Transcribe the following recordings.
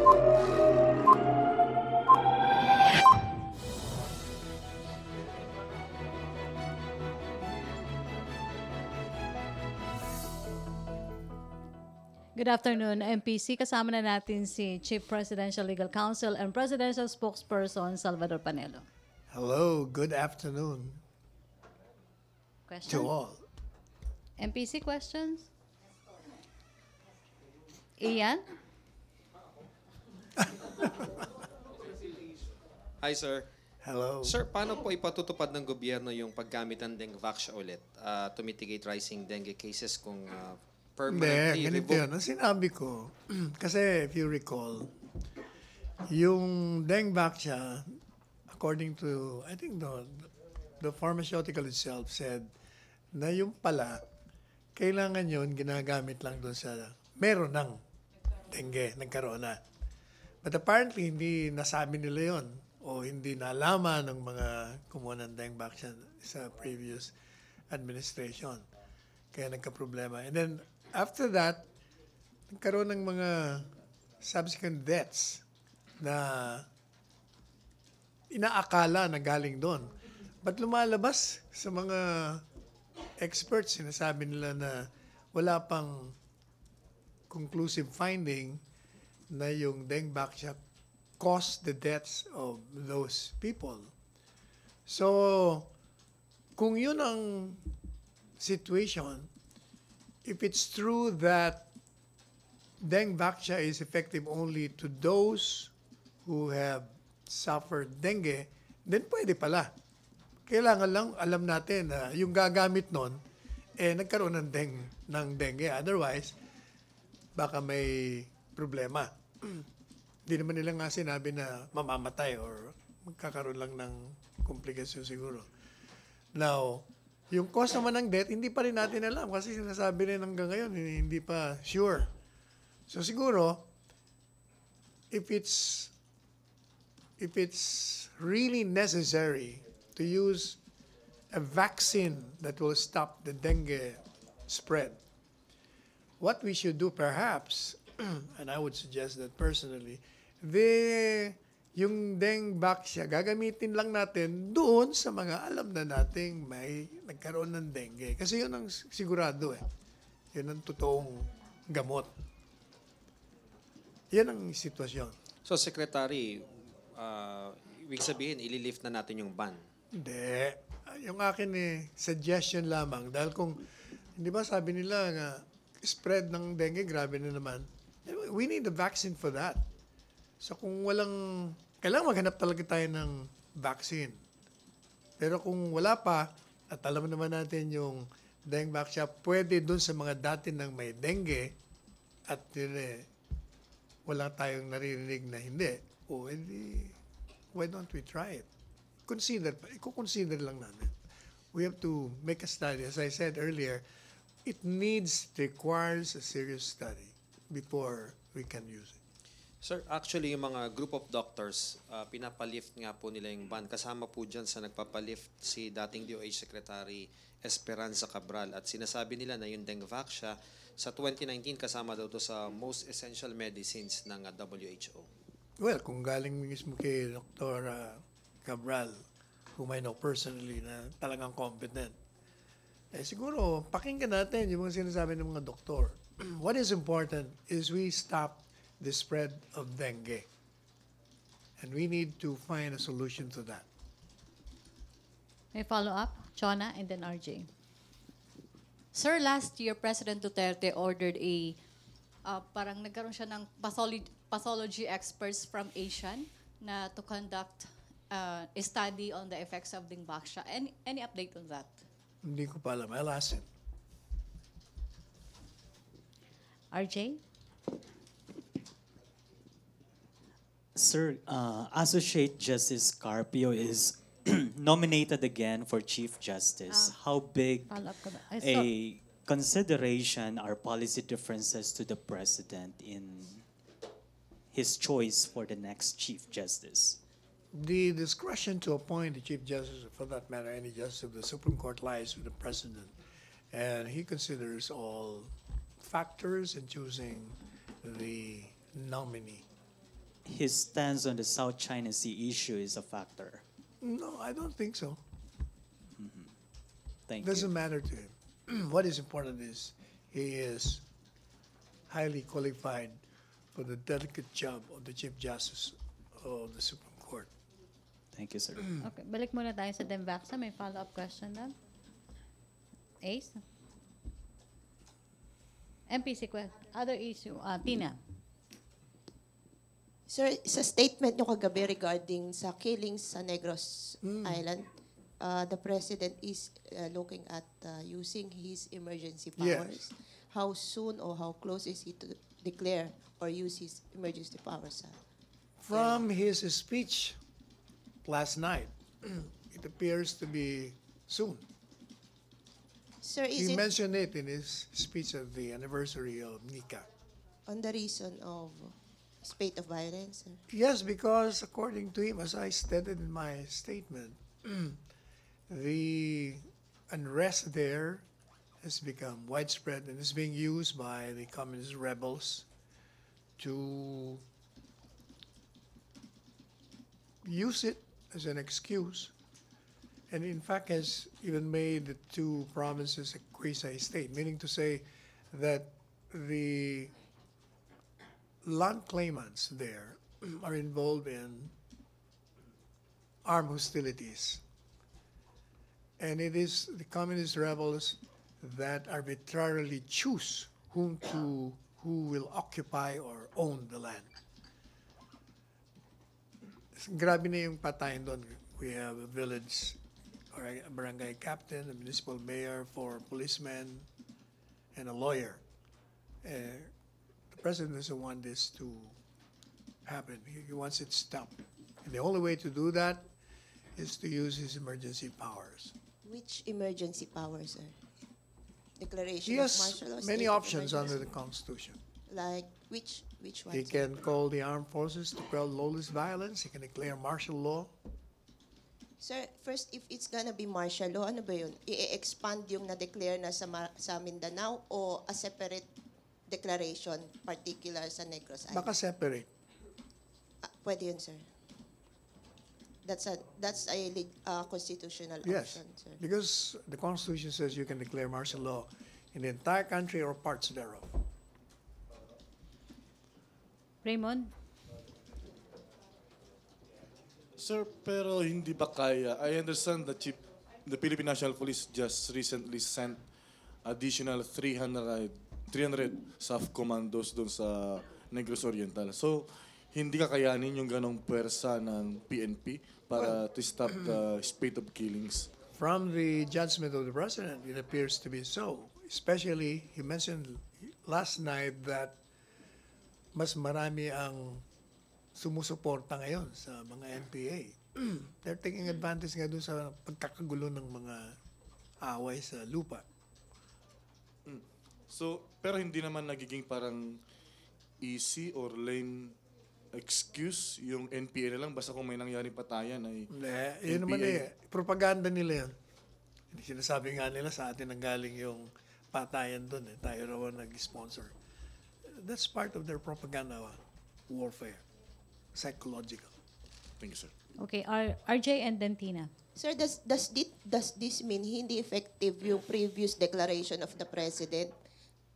Good afternoon, MPC. Kasama na natin si Chief Presidential Legal Counsel and Presidential Spokesperson Salvador Panelo. Hello, good afternoon Question? to all. MPC questions? Ian? Hi, sir. Hello. Sir, paano po ipatutupad ng gobyerno yung paggamit ng dengue vaccine ulit to mitigate rising dengue cases kung permanently Hindi, ganito yun. Ang sinabi ko, kasi if you recall, yung dengue vaccine, according to, I think the pharmaceutical itself said na yung pala, kailangan yun ginagamit lang doon sa meron ng dengue, nagkaroon na. But apparently, hindi nasabi nila yon o hindi nalaman ng mga kumuha ng dengue vaccine sa previous administration. Kaya nagka-problema. And then, after that, nagkaroon ng mga subsequent deaths na inaakala na galing doon. But lumalabas sa mga experts, sinasabi nila na wala pang conclusive finding na yung dengue vaccine caused the deaths of those people. So, kung yun ang situation, if it's true that dengue vaccine is effective only to those who have suffered dengue, then pwede pala. Kailangan lang alam natin na yung gagamit nun, nagkaroon ng dengue. Otherwise, baka may problema. Hindi naman nila nga sinabi na mamamatay or magkakaroon lang ng komplikasyon siguro. Now, yung cause naman ng death, hindi pa rin natin alam kasi sinasabi rin hanggang ngayon, hindi pa sure. So siguro, if it's really necessary to use a vaccine that will stop the dengue spread, what we should do perhaps, and I would suggest that personally, yung dengue vaccine, gagamitin lang natin doon sa mga alam na nating may nagkaroon ng dengue. Kasi yun ang sigurado eh. Yun ang totoong gamot. Yan ang sitwasyon. So, Secretary, ibig sabihin, ililift na natin yung ban. Hindi. Yung akin suggestion lamang. Dahil kung, hindi ba sabi nila nga, spread ng dengue, grabe na naman. We need a vaccine for that. So kung kailangan maghanap talaga tayo ng vaccine. Pero kung wala pa, at alam naman natin yung dengue vaccine, pwede dun sa mga dati nang may dengue, at wala tayong naririnig na hindi. O hindi, why don't we try it? Consider lang namin. We have to make a study. As I said earlier, it requires a serious study before we can use it. Sir, actually, yung mga group of doctors, pinapalift nga po nila yung ban. Kasama po dyan sa nagpapalift si dating DOH Secretary Esperanza Cabral. At sinasabi nila na yung dengue vaccine sa 2019 kasama daw to sa most essential medicines ng WHO. Well, kung galing mismo kay Dr. Cabral, whom I know personally na talagang competent, siguro pakinggan natin yung mga sinasabi ng mga doktor. What is important is we stop the spread of dengue. And we need to find a solution to that. May follow-up? Chona and then RJ. Sir, last year, President Duterte ordered parang nagkaroon siya ng pathology experts from Asian na to conduct a study on the effects of dengue vaccine. Any update on that? Hindi ko pa alam. I'll ask him. RJ? Sir, Associate Justice Carpio is nominated again for Chief Justice. How big Follow-up ka ba? a consideration are policy differences to the President in his choice for the next Chief Justice? The discretion to appoint the Chief Justice, or for that matter, any justice of the Supreme Court, lies with the President. And he considers all factors in choosing the nominee. his stance on the South China Sea issue is a factor. No, I don't think so. Thank Doesn't you. matter to him. What is important is he is highly qualified for the delicate job of the Chief Justice of the Supreme Court. Thank you, sir. Okay, balik muna tayo sa Demvaxa. May follow-up question lang. Ace? MPC question. Other issue. Tina. Sir, sa statement nyo kagabi regarding sa killings sa Negros Island, the President is looking at using his emergency powers. Yes. How soon or how close is he to declare or use his emergency powers? From his speech last night, it appears to be soon. Sir, is He it mentioned it in his speech at the anniversary of Nika. on the reason of spate of violence? Sir? Yes, because according to him, as I stated in my statement, the unrest there has become widespread and is being used by the communist rebels to use it as an excuse, and in fact has even made the two provinces a quasi-state, meaning to say that the land claimants there are involved in armed hostilities. And it is the communist rebels that arbitrarily choose who will occupy or own the land. Grabe na yung patayin doon. We have a village or a barangay captain, a municipal mayor, 4 policemen, and a lawyer. The president doesn't want this to happen. He wants it stopped. And the only way to do that is to use his emergency powers. Which emergency powers, sir? Declaration He of has martial law? many state of options under emergency? the Constitution. Like which one? He sir? can call the armed forces to quell lawless violence. He can declare martial law. Sir, first, if it's gonna be martial law, ano ba yun? I-expand yung na-declare na sa Mindanao o a separate declaration particular sa Negros Island? Baka separate. Pwede yun, sir. That's a constitutional Yes, option, sir. because the Constitution says you can declare martial law in the entire country or parts thereof. Raymond? Sir, pero hindi ba kaya? I understand that the Philippine National Police just recently sent additional 300 SAF commandos doon sa Negros Oriental. So, hindi kakayanin yung ganong puwersa ng PNP para to stop the spate of killings. From the judgment of the president, it appears to be so. Especially, he mentioned last night that mas marami ang sumusuporta ngayon sa mga NPA. They're taking advantage nga doon sa pagkakagulo ng mga away sa lupa. So, pero hindi naman nagiging parang easy or lame excuse yung NPA na lang basta kung may nangyaring patayan ay Hindi, yun naman propaganda nila yun. Sinasabi nga nila sa atin ang galing yung patayan doon. Tayo raw ang nag-sponsor. That's part of their propaganda warfare. Psychological. Thank you, sir. Okay, RJ and then Tina. Sir, does this mean hindi effective yung previous declaration of the President?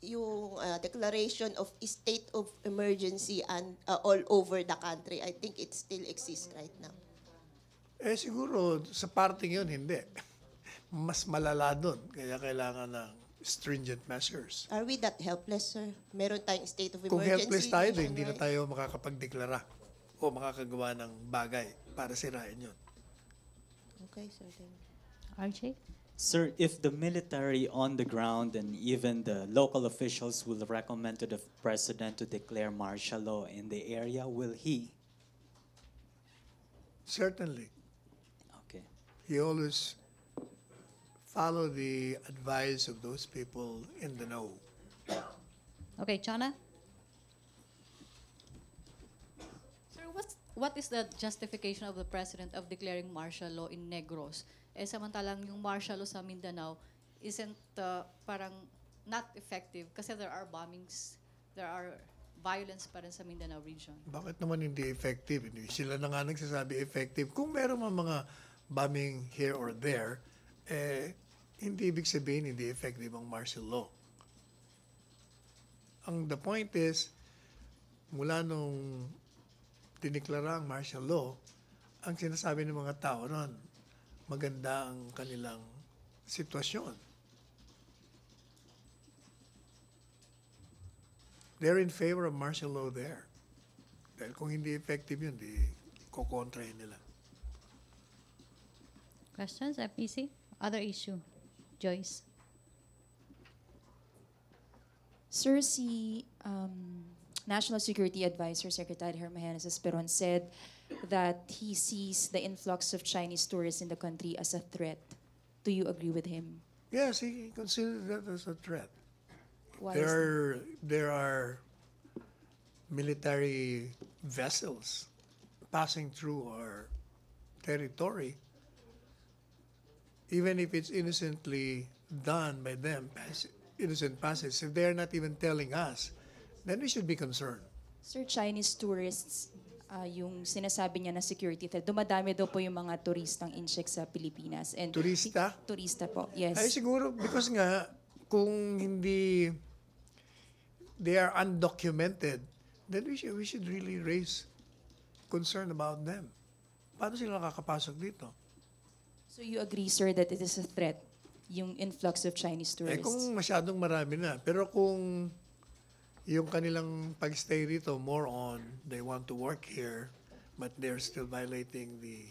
Yung declaration of state of emergency and all over the country. I think it still exists right now. Siguro sa parting yun, hindi. Mas malala doon. Kaya kailangan ng stringent measures. Are we that helpless, sir? Meron tayong state of emergency. Kung helpless tayo, nationwide. hindi na tayo makakapagdeklara o makakagawa ng bagay para sirain yun. Okay, sir. Thank you. RJ? Sir, if the military on the ground and even the local officials will recommend to the president to declare martial law in the area, will he? Certainly. Okay. He always follow the advice of those people in the know. Okay, Chona? Sir, what is the justification of the president of declaring martial law in Negros? Samantalang yung martial law sa Mindanao isn't parang not effective kasi there are bombings, there are violence pa rin sa Mindanao region. Bakit naman hindi effective? Hindi sila na nga nagsasabi effective. Kung meron mga bombing here or there, hindi ibig sabihin hindi effective ang martial law. The point is, mula nung diniklara ang martial law, ang sinasabi ng mga tao ron, maganda ang kanilang sitwasyon. They're in favor of martial law there. Dahil kung hindi effective yun, di kukontrahin nila. Questions, FEC? Other issue? Joyce? Sir, si National Security Advisor Secretary Hermahenes Esperon said that he sees the influx of Chinese tourists in the country as a threat. Do you agree with him? Yes, he considers that as a threat. Why is that? There are military vessels passing through our territory, even if it's innocently done by them, innocent passage. If they're not even telling us, then we should be concerned. Sir, Chinese tourists, yung sinasabi niya na security threat, dumadami daw po yung mga turistang incheck sa Pilipinas. And Turista? Turista po, yes. Ay siguro, because nga, kung hindi, they are undocumented, then we should really raise concern about them. Paano sila nakakapasok dito? So you agree, sir, that it is a threat, yung influx of Chinese tourists? Kung masyadong marami na. Pero kung yung kanilang pag-stay rito, more on, they want to work here, but they're still violating the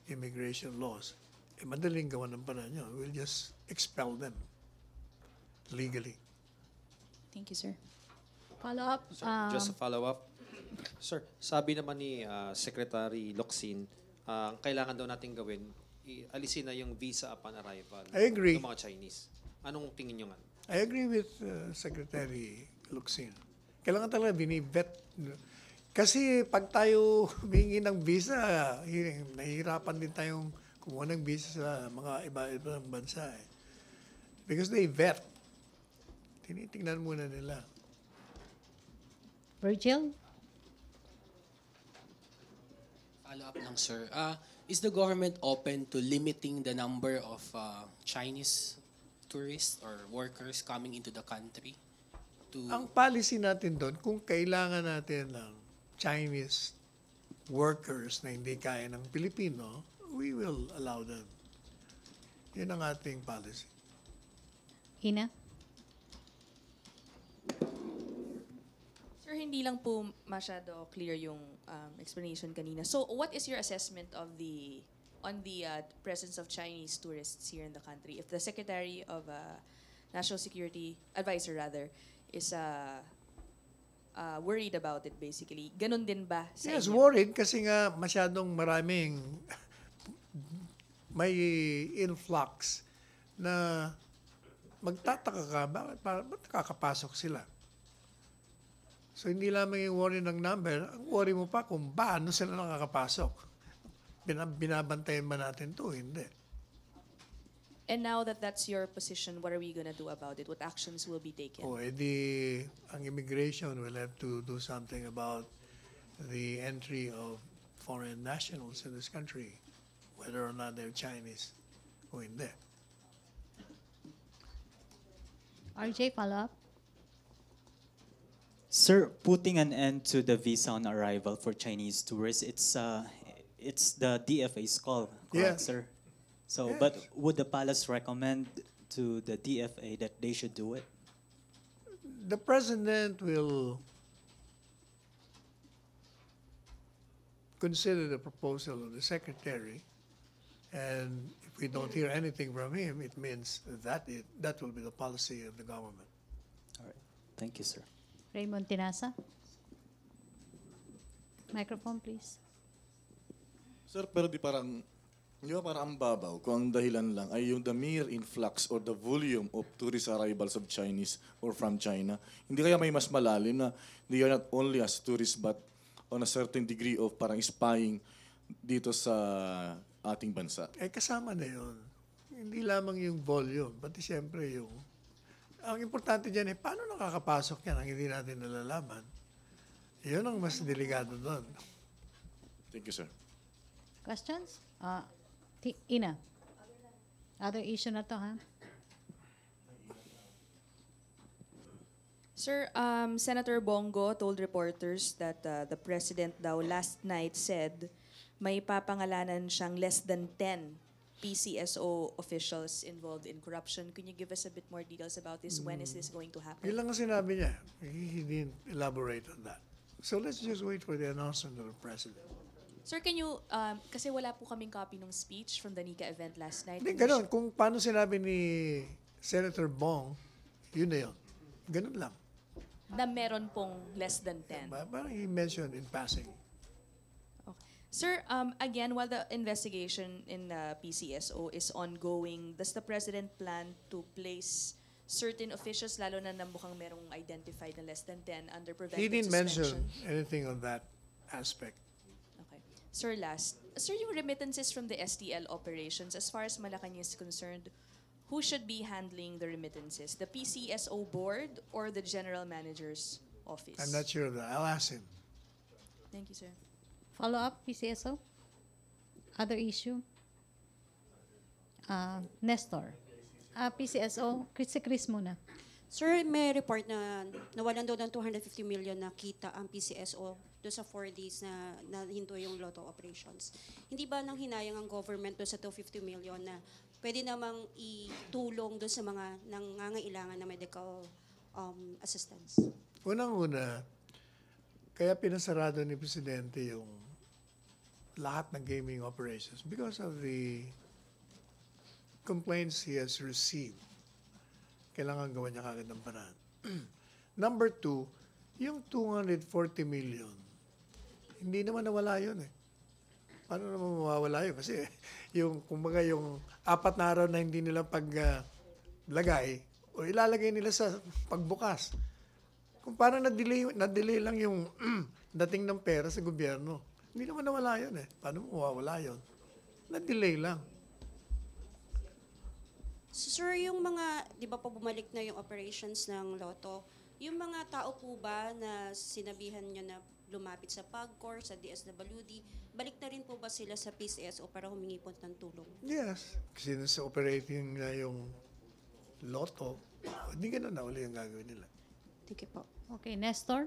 immigration laws, madaling gawa ng paraan nyo. We'll just expel them legally. Thank you, sir. Follow-up? Just a follow-up. Sir, sabi naman ni Secretary Locsin, ang kailangan daw natin gawin, alisin na yung visa upon arrival I agree. ng mga Chinese. Anong tingin nyo nga? I agree with Secretary Locsin. Kailangan talaga binivet. Kasi pag tayo humingi ng visa, nahihirapan din tayong kumuha ng visa sa mga iba-ibang bansa. Because they vet. Tinitingnan muna nila. Virgil? Follow-up lang, sir. Is the government open to limiting the number of Chinese tourists or workers coming into the country? Ang policy natin doon, kung kailangan natin ng Chinese workers na hindi kaya ng Pilipino, we will allow them. Yun ang ating policy. Ina? Sir, hindi lang po masyado clear yung explanation kanina. So, what is your assessment of on the presence of Chinese tourists here in the country? If the Secretary of National Security Advisor rather is worried about it basically, ganun din ba sa Yes, inyo? worried kasi nga masyadong maraming may influx na magtataka ka, ba't nakakapasok sila? So hindi lamang yung worry ng number, ang worry mo pa kung paano sila nakakapasok. Binabantayan ba natin to? Hindi. And now that that's your position, what are we gonna do about it? What actions will be taken? Ang immigration will have to do something about the entry of foreign nationals in this country, whether or not they're Chinese o hindi. RJ, follow-up? Sir, putting an end to the visa on arrival for Chinese tourists, it's the DFA's call, correct, Yes. sir? So, Yes. but would the palace recommend to the DFA that they should do it? The president will consider the proposal of the secretary, and if we don't hear anything from him, it means that will be the policy of the government. All right. Thank you, sir. Raymond Tinasa? Microphone, please. Sir, pero di ba parang ang babaw kung ang dahilan lang ay yung the mere influx or the volume of tourist arrivals of Chinese or from China. Hindi kaya may mas malalim na they are not only as tourists but on a certain degree of parang spying dito sa ating bansa. Kasama na yun. Hindi lamang yung volume, pati siyempre yung... Ang importante dyan paano nakakapasok yan ang hindi natin nalalaman. Yun ang mas delikado doon. Thank you, sir. Questions? Ina. Other issue na to, ha? Sir, Senator Bongo told reporters that the president daw last night said may papangalanan siyang less than 10 PCSO officials involved in corruption. Can you give us a bit more details about this? When is this going to happen? Yun lang ang sinabi niya. He didn't elaborate on that. So let's just wait for the announcement of the president. Sir, can you, kasi wala po kaming copy ng speech from the NICA event last night. Hindi, ganun. Kung paano sinabi ni Senator Bong, yun na yun. Ganun lang. Na meron pong less than 10. Parang he mentioned in passing. Okay. Sir, again, while the investigation in PCSO is ongoing, does the president plan to place certain officials, lalo na mukhang merong identified na less than 10, under preventive He didn't suspension? mention anything on that aspect. Okay. Sir, last. Sir, yung remittances from the STL operations, as far as Malacañang is concerned, who should be handling the remittances? The PCSO board or the general manager's office? I'm not sure of that. I'll ask him. Thank you, sir. Follow up, PCSO? Other issue? Nestor. PCSO, si Chris muna. Sir, may report na nawalan daw ng 250 million na kita ang PCSO doon sa 4 days na hinto yung lotto operations. Hindi ba nang hinayang ang government doon sa 250 million na pwede namang itulong doon sa mga nangangailangan na medical assistance? Unang-una, kaya pinasarado ni Presidente yung lahat ng gaming operations because of the complaints he has received. Kailangan gawan niya kagad ng paraan. Number 2, yung 240 million, hindi naman nawala yun eh. Paano naman mawawala yun? Kasi yung, kumbaga yung 4 na araw na hindi nila paglagay, o ilalagay nila sa pagbukas. Kung parang na-delay lang yung dating ng pera sa gobyerno. Hindi naman nawala yun eh. Paano mawawala yun? Na-delay lang. Sir, yung mga, di ba po bumalik na yung operations ng lotto, yung mga tao po ba na sinabihan nyo na lumapit sa PAGCOR, sa DSWD, balik na rin po ba sila sa PCSO para humingi po ng tulong? Yes. Kasi sa operating na yung lotto, hindi ganun na uli yung gagawin nila. Thank you po. Okay, Nestor?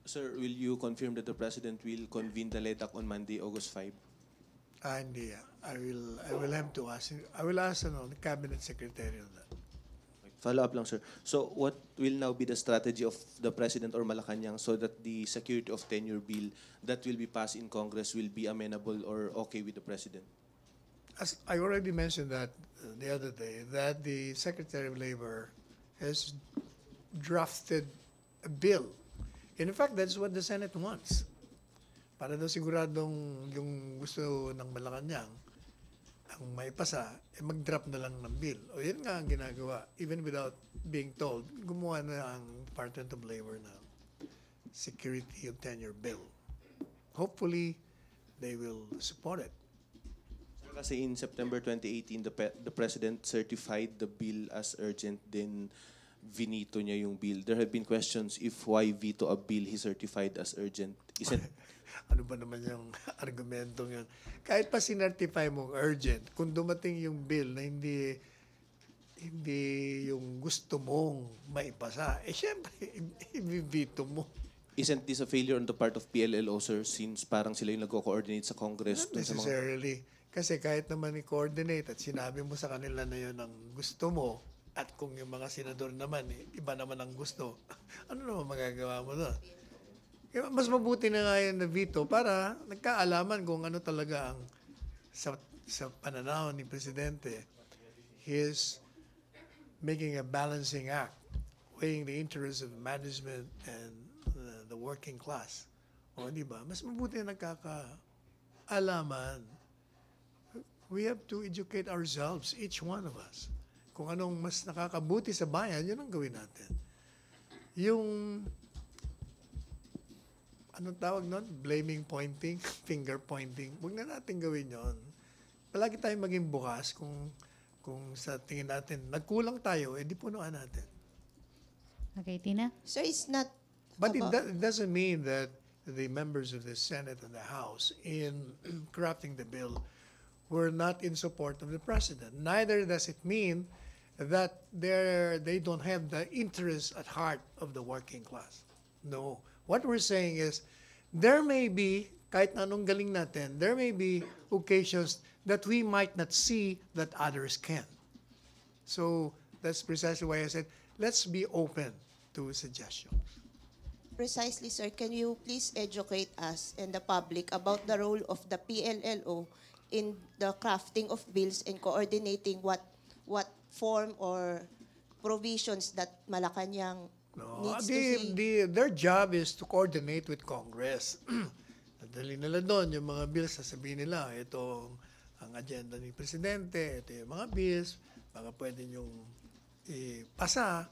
Sir, will you confirm that the President will convene the LEDAC on Monday, August 5? Hindi. I will have to ask. I will ask the cabinet secretary on that. Follow up lang, sir. So what will now be the strategy of the President or Malacañang so that the security of tenure bill that will be passed in Congress will be amenable or okay with the President? As I already mentioned that the other day, that the Secretary of Labor has drafted a bill. In fact, that's what the Senate wants. Para daw siguradong yung gusto ng Malacañang ang maipasa, mag-drop na lang ng bill. O yun nga ang ginagawa. Even without being told, gumawa na ang Department of Labor na Security of Tenure Bill. Hopefully, they will support it. Kasi in September 2018, the President certified the bill as urgent, then vinito niya yung bill. There have been questions if why veto a bill he certified as urgent. Isn't Ano ba naman yung argumentong yun? Kahit pa sinertify mong urgent, kung dumating yung bill na hindi yung gusto mong maipasa, syempre, i-veto mo. Isn't this a failure on the part of PLLO, sir, since parang sila yung nag-coordinate sa Congress? Not necessarily. Kasi kahit naman i-coordinate at sinabi mo sa kanila na yun ang gusto mo, at kung yung mga senador naman, iba naman ang gusto, ano naman magagawa mo doon? Kaya mas mabuti na nga yan na veto para nagkaalaman kung ano talaga ang sa pananaw ni Presidente. He is making a balancing act, weighing the interests of management and the working class. O di ba? Mas mabuti na nagkakaalaman. We have to educate ourselves, each one of us. Kung anong mas nakakabuti sa bayan, yun ang gawin natin. Yung anong tawag nun? Blaming, pointing, finger pointing. Huwag na natin gawin yon. Palagi tayong maging bukas kung sa tingin natin, nagkulang tayo, di punuan natin. Okay, Tina? So it's not But it doesn't mean that the members of the Senate and the House in crafting the bill were not in support of the president. Neither does it mean that they don't have the interest at heart of the working class. No. What we're saying is, there may be, kahit na anong galing natin, there may be occasions that we might not see that others can. So that's precisely why I said, let's be open to suggestions. Precisely, sir. Can you please educate us and the public about the role of the PLLO in the crafting of bills and coordinating what form or provisions that Malacañang needs to see? Their job is to coordinate with Congress. Nadali nila doon yung mga bills, sasabihin nila, ito ang agenda ni Presidente, ito yung mga bills, baka pwede niyong ipasa.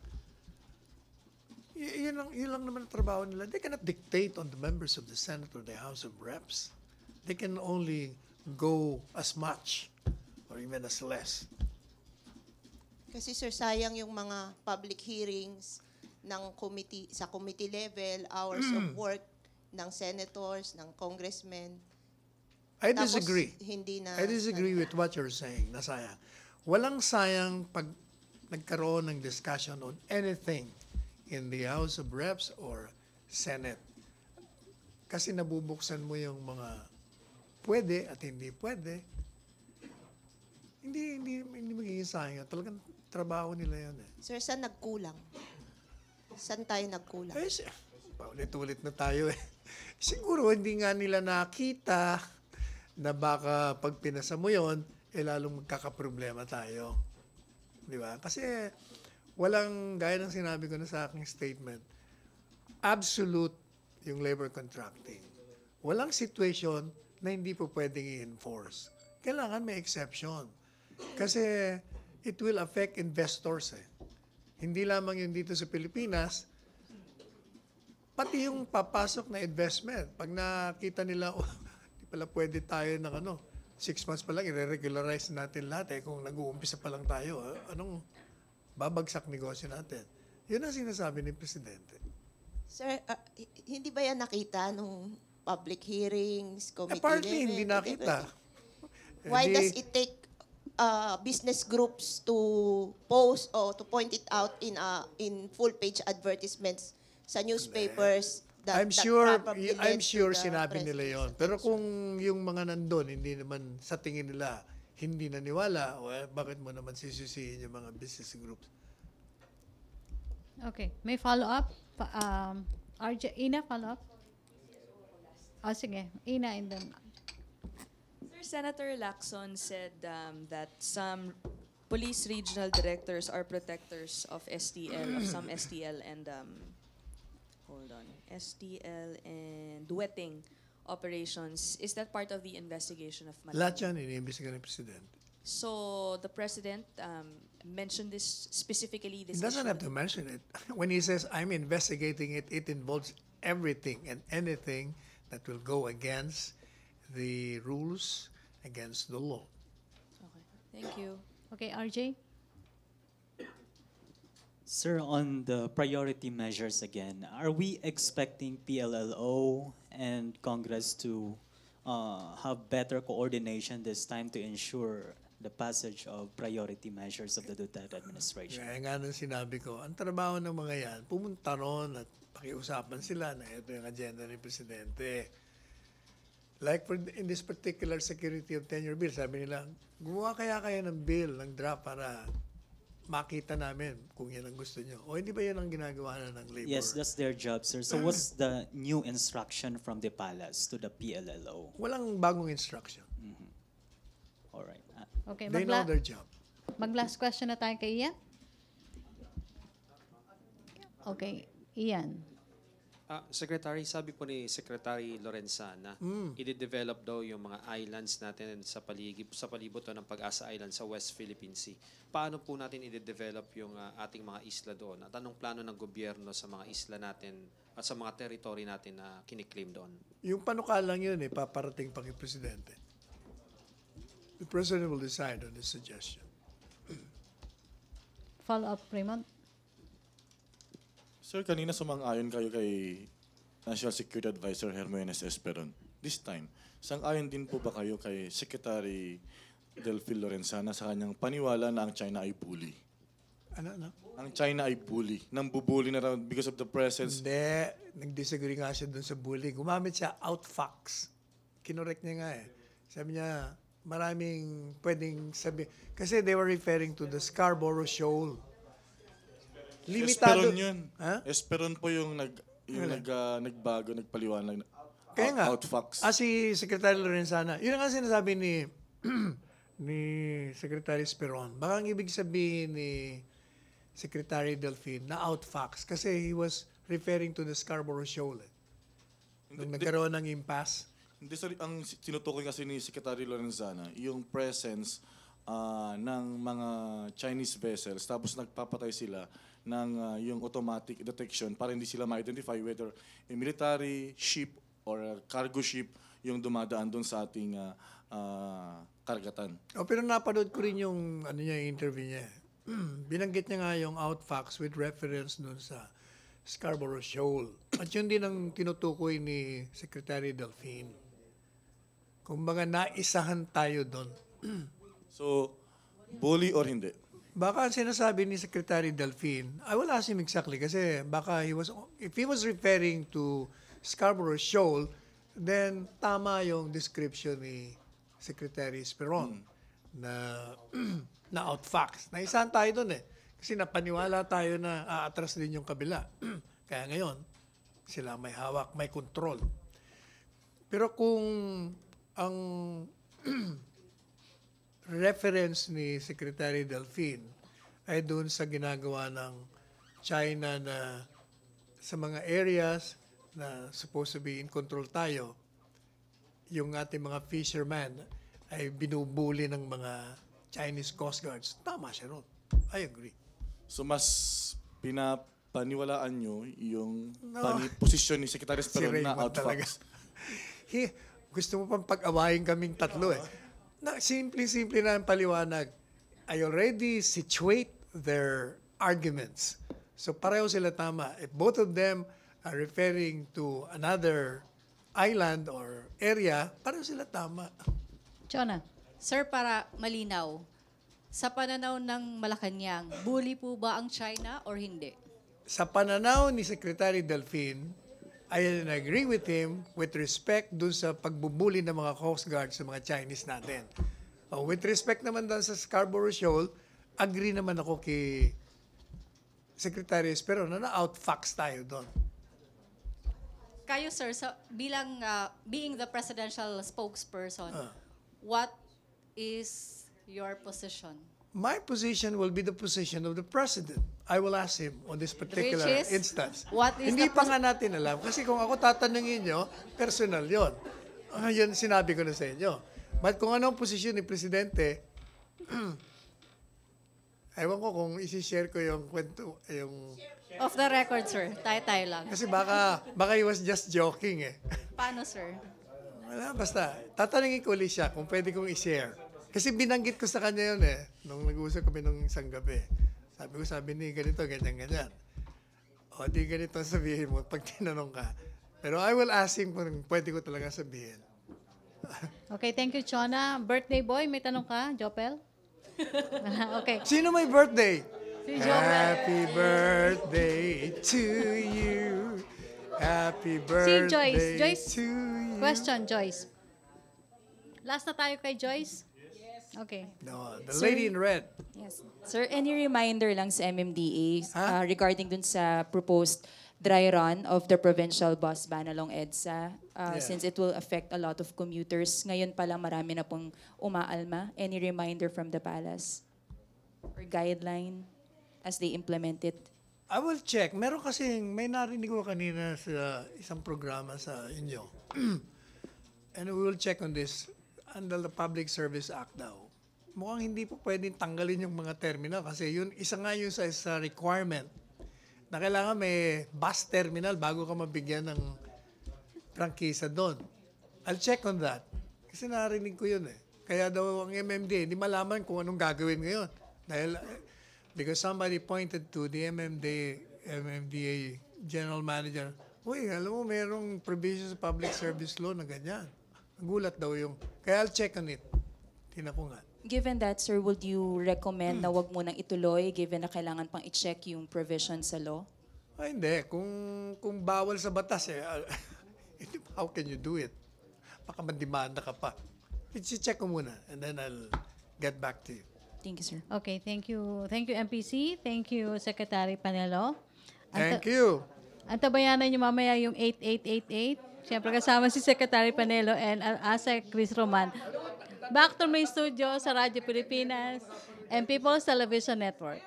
Yun lang naman ang trabaho nila. They cannot dictate on the members of the Senate or the House of Reps. They can only go as much or even as less. Kasi sir, sayang yung mga public hearings ng committee, sa committee level, hours of work ng senators, ng congressmen. I disagree. I I disagree with what you're saying, na sayang. Walang sayang pag nagkaroon ng discussion on anything in the House of Reps or Senate. Kasi nabubuksan mo yung mga pwede at hindi pwede. Hindi magiging sayang. Talagang trabaho nila yan. Sir, saan nagkulang? Saan tayo nagkulang? Paulit-ulit na tayo eh. Siguro hindi nga nila nakita na baka pag pinasa mo yon, lalong magkakaproblema tayo. Di ba? Kasi walang, gaya ng sinabi ko na sa aking statement, absolute yung labor contracting. Walang situation na hindi po pwedeng i-enforce. Kailangan may exception. Kasi it will affect investors eh. Hindi lamang yun dito sa Pilipinas, pati yung papasok na investment. Pag nakita nila, di pala pwede tayo ng 6 months pa lang, i-regularize natin lahat eh, kung nag-uumpisa pa lang tayo. Anong babagsak negosyo natin? Yun ang sinasabi ni Presidente. Sir, hindi ba yan nakita nung public hearings, committee Partly level? hindi nakita. Why does it take business groups to post or to point it out in full-page advertisements sa newspapers? I'm sure sinabi nila yon. Pero kung yung mga nandun, hindi naman sa tingin nila, hindi naniwala, well, bakit mo naman sisisihin yung mga business groups? Okay. May follow-up? RJ, Ina, follow-up? Sige. Ina, and then... Sir, Senator Lacson said that some police regional directors are protectors of STL, of some STL and... STL and duetting operations. Is that part of the investigation of Malacañang? Lahat yan, iniimbestiga ng Presidente. So the President mentioned this specifically? He doesn't have to mention it. When he says, I'm investigating it, it involves everything and anything that will go against the rules, against the law. Okay, thank you. Okay, RJ? Sir, on the priority measures again, are we expecting PLLO and Congress to have better coordination this time to ensure the passage of priority measures of the Duterte administration? Kaya nga nung sinabi ko, ang trabaho ng mga yan, pumunta ron at pakiusapan sila na ito yung agenda ni Presidente. Like in this particular security of tenure bill, sabi nila, gumawa kaya ng bill, ng draft para makita namin kung yan ang gusto nyo. O hindi ba yan ang ginagawa na ng labor? Yes, that's their job, sir. So what's the new instruction from the palace to the PLLO? Walang bagong instruction. All right. Okay, They know their job. Mag-last question na tayo kay Ian. Okay, Ian. Secretary, sabi po ni Secretary Lorenzana, i-develop daw yung mga islands natin sa palibot ng Pag-asa Island sa West Philippine Sea. Paano po natin i-develop yung ating mga isla doon? At anong plano ng gobyerno sa mga isla natin at sa mga territory natin na kiniklaim doon? Yung panukalang yun, paparating pa kay Presidente. The President will decide on this suggestion. Follow-up, Raymond. Sir, kanina sumang-ayon kayo kay National Security Advisor Hermenes Esperon. This time, sang-ayon din po ba kayo kay Secretary Delphine Lorenzana sa kanyang paniwala na ang China ay bully? Ano? Ang China ay bully. Nang bubuli na raw because of the presence. Hindi. Nag-disagree nga siya dun sa bully. Gumamit siya outfox. Kinorek niya nga eh. Sabi niya, maraming pwedeng sabi. Kasi they were referring to the Scarborough Shoal. Esperon yun. Ha? Esperon po yung nagbago, nagpaliwanag. Kaya nga. Outfox. Si Secretary Lorenzana, yun ang sinasabi ni ni Secretary Esperon. Baka ang ibig sabihin ni Secretary Delphine na outfox kasi he was referring to the Scarborough Shoal. Nung nagkaroon ng impasse. Hindi, sorry, ang tinutukoy kasi ni Secretary Lorenzana, yung presence ng mga Chinese vessels, tapos nagpapatay sila ng yung automatic detection para hindi sila ma-identify whether a military ship or a cargo ship yung dumadaan doon sa ating karagatan. Pero napanood ko rin yung yung interview niya. Binanggit niya nga yung outfox with reference dun sa Scarborough Shoal. At yun din ang tinutukoy ni Secretary Delphine. Kumbaga naisahan tayo doon. So, bully or hindi? Baka ang sinasabi ni Secretary Delphine, I will ask him exactly kasi baka if he was referring to Scarborough Shoal, then tama yung description ni Secretary Esperon na outfox. Naisahan tayo doon eh. Kasi napaniwala tayo na aatras din yung kabila. Kaya ngayon, sila may hawak, may control. Pero kung ang reference ni Secretary Delphine ay doon sa ginagawa ng China na sa mga areas na supposed to be in control tayo, yung ating mga fishermen ay binubuli ng mga Chinese Coast Guards. Tama siya ron. I agree. So, mas pinapaniwalaan nyo yung posisyon ni Secretary Esperon na outfox. Gusto mo pang pag-awayin kaming tatlo eh. Simple-simple na ang paliwanag. I already situate their arguments. So pareho sila tama. If both of them are referring to another island or area, pareho sila tama. Chona, sir, para malinaw, sa pananaw ng Malacañang, bully po ba ang China or hindi? Sa pananaw ni Secretary Delphine, I agree with him with respect dun sa pagbubuli ng mga Coast Guard sa mga Chinese natin. With respect naman dun sa Scarborough Shoal, agree naman ako kay Secretary Esperon na outfox tayo doon. Kayo, sir, bilang being the presidential spokesperson, what is your position? My position will be the position of the President. I will ask him on this particular Which is, instance. what is Hindi the pa nga natin alam. Kasi kung ako tatanungin nyo, personal yon. Yun sinabi ko na sa inyo. But kung anong posisyon ni Presidente, ewan ko kung isi-share ko yung kwento, yung... Off the record, sir. Tayo-tayo lang. Kasi baka he was just joking eh. Paano, sir? Wala, basta. Tatanungin ko ulit siya kung pwede kong i-share. Kasi binanggit ko sa kanya yun eh, nung nag-uusap kami nung isang gabi. Sabi ni ganito, ganyan. O, di ganito sabihin mo pag tinanong ka. Pero I will ask him kung pwede ko talaga sabihin. Okay, thank you, Chona. Birthday boy, may tanong ka, Jopel? Okay. Sino may birthday? Si Jopel. Happy birthday to you. Happy birthday Joyce. to you. Question, Joyce. Last na tayo kay Joyce? Okay. No, the lady in red. Yes. Sir, any reminder lang sa MMDA Huh? regarding dun sa proposed dry run of the provincial bus ban along EDSA since it will affect a lot of commuters. Ngayon pa lang marami na pong umaalma. Any reminder from the palace or guideline as they implement it? I will check. Meron kasing, may narinig ko kanina sa isang programa sa inyo. And we will check on this under the Public Service Act daw. Mukhang hindi po pwedeng tanggalin yung mga terminal kasi yun, isa nga yun sa requirement na kailangan may bus terminal bago ka mabigyan ng prangkisa doon. I'll check on that. Kasi narinig ko yun eh. Kaya daw ang MMDA, hindi malaman kung anong gagawin ngayon. Dahil, because somebody pointed to the MMDA MMDA General Manager, uy, alam mo, merong provision sa public service law na ganyan. Nagulat daw yung, kaya I'll check on it. Tingnan ko nga. Given that, sir, would you recommend na wag mo nang ituloy given na kailangan pang i-check yung provision sa law? Ay, hindi. Kung bawal sa batas, how can you do it? Baka mandimanda ka pa. I-check ko muna and then I'll get back to you. Thank you, sir. Okay, thank you. Thank you, MPC. Thank you, Secretary Panelo. Thank you. Antabayanan niyo mamaya yung 8888. Siyempre kasama si Secretary Panelo and Asa Chris Roman. Back to my studio sa Radyo Pilipinas and People's Television Network.